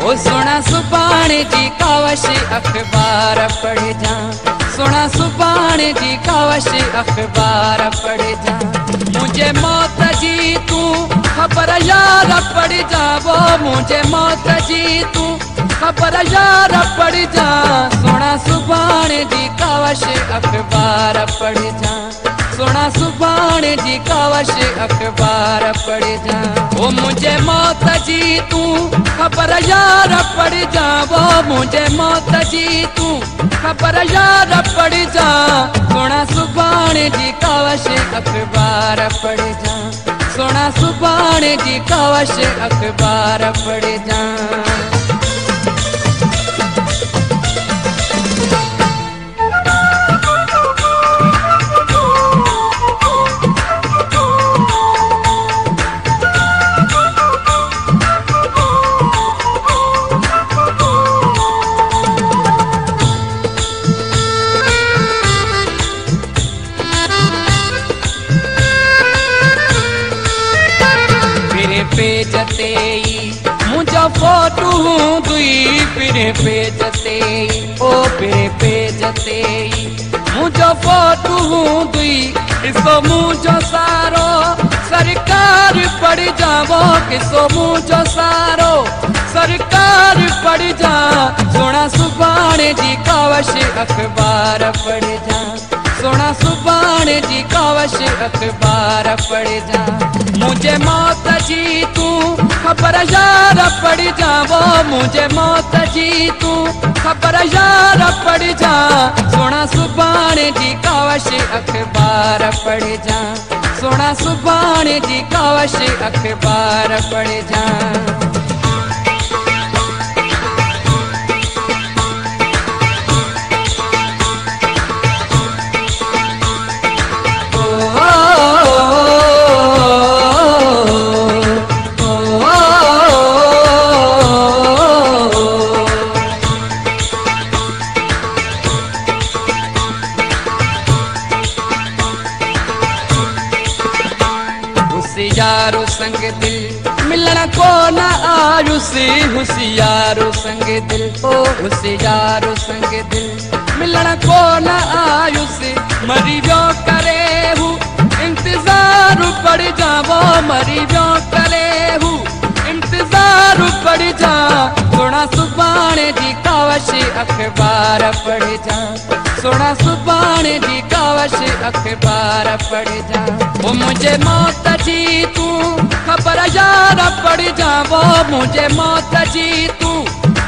ओ सुना सुभाणे जी कावश अखबार पढ़ जा, सुना सुभाणे जी कावश अखबार पढ़ जा। मुझे मौत जी तू खबर यार पढ़ जा, वो मुझे मौत जी तू खबर यार पढ़ जा। सुना सुभाणे जी कावश अखबार पढ़ जा, सुना सुभाणे जी कावश अखबार पढ़ जा। वो मुझे मौत जी तू खबर यार पढ़ जा, वो मुझे मौत जी तू खबर यार पढ़ जा। सुना सुभाणे जी कावश अखबार पढ़ जा, सुना सुभाणे जी कावश अखबार पढ़ जा। पेज ते मुझा फोटू दुई फिरे पेज ते, ओ फिरे पेज ते मुझा फोटू दुई। किसो मुझो सारो सरकार पढ़ जावो, किसो मुझो सारो सरकार पढ़ जा। सुना सुभाणे जी कावश अखबार पढ़ जा, सुना सुभाणे जी कावश अखबार पढ़ जा। मुझे मौत जी तू खबर यार पढ़ जा, वो मुझे मौत जी तू खबर यार पढ़ जा। सुना सुभाणे जी कावश अखबार पढ़ जा, सुना सुभाणे जी कावश अखबार पढ़ जा। होशियारो संग दिल मिलना को न आयुसी, होशियारो संग दिल, ओ होशियारो संग दिल मिलना को न आयुसी। मरी जो करे हूँ इंतजार पड़ जावो, मरी जो करे हूँ इंतजार पड़ जा। सुना सुभाणे जी कावश अखबार पढ़ जा, सुना सुभाणे जी कावश अखबार पढ़ जा। वो मुझे मौत जी तू खबर यार पढ़ जा, वो मुझे मौत जी तू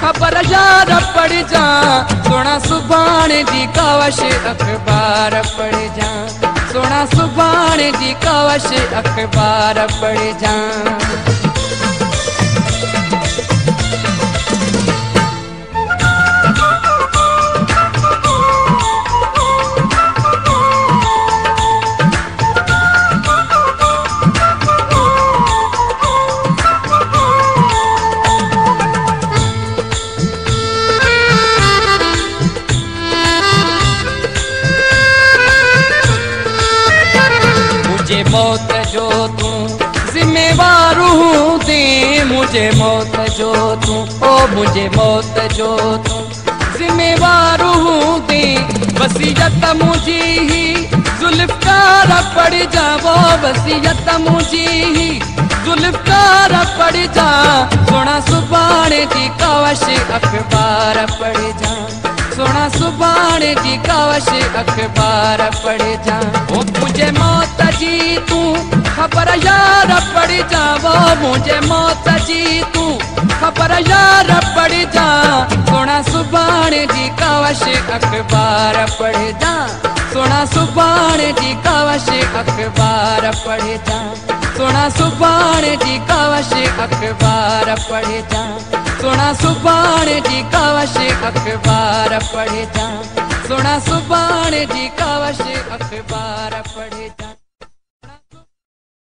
खबर यार पढ़ जा। सुना सुभाणे जी कावश अखबार पढ़ जा, सुना सुभाणे जी कावश अखबार पढ़ जा। मुझे मौत जो तू जिम्मेवार हूँ दे, मुझे मौत जो तू, ओ मुझे मौत जो तू जिम्मेवार हूँ दे। वसीयत मुझी ही जुल्फकार पड़ जा, वो वसीयत मुझी ही जुल्फकार पड़ जा। सुना सुभाणे जी कावश अखबार पढ़ जा, सुना सुभाणे जी कावश अखबार पढ़ जा। ओ मुझे मौत जी तू खबर यार पढ़ जा, वो मुझे मौत जी तू खबर यार पढ़ जा। सुना सुभाणे जी कावश अखबार पढ़ जा, सुना सुभाणे जी कावश अखबार पढ़ जा। सुना सुभाणे जी कावश अखबार पढ़ जा, सुना सुभाणे जी कावश अखबार पढ़ जा। सुना सुभाणे जी कावश अखबार पढ़ जा।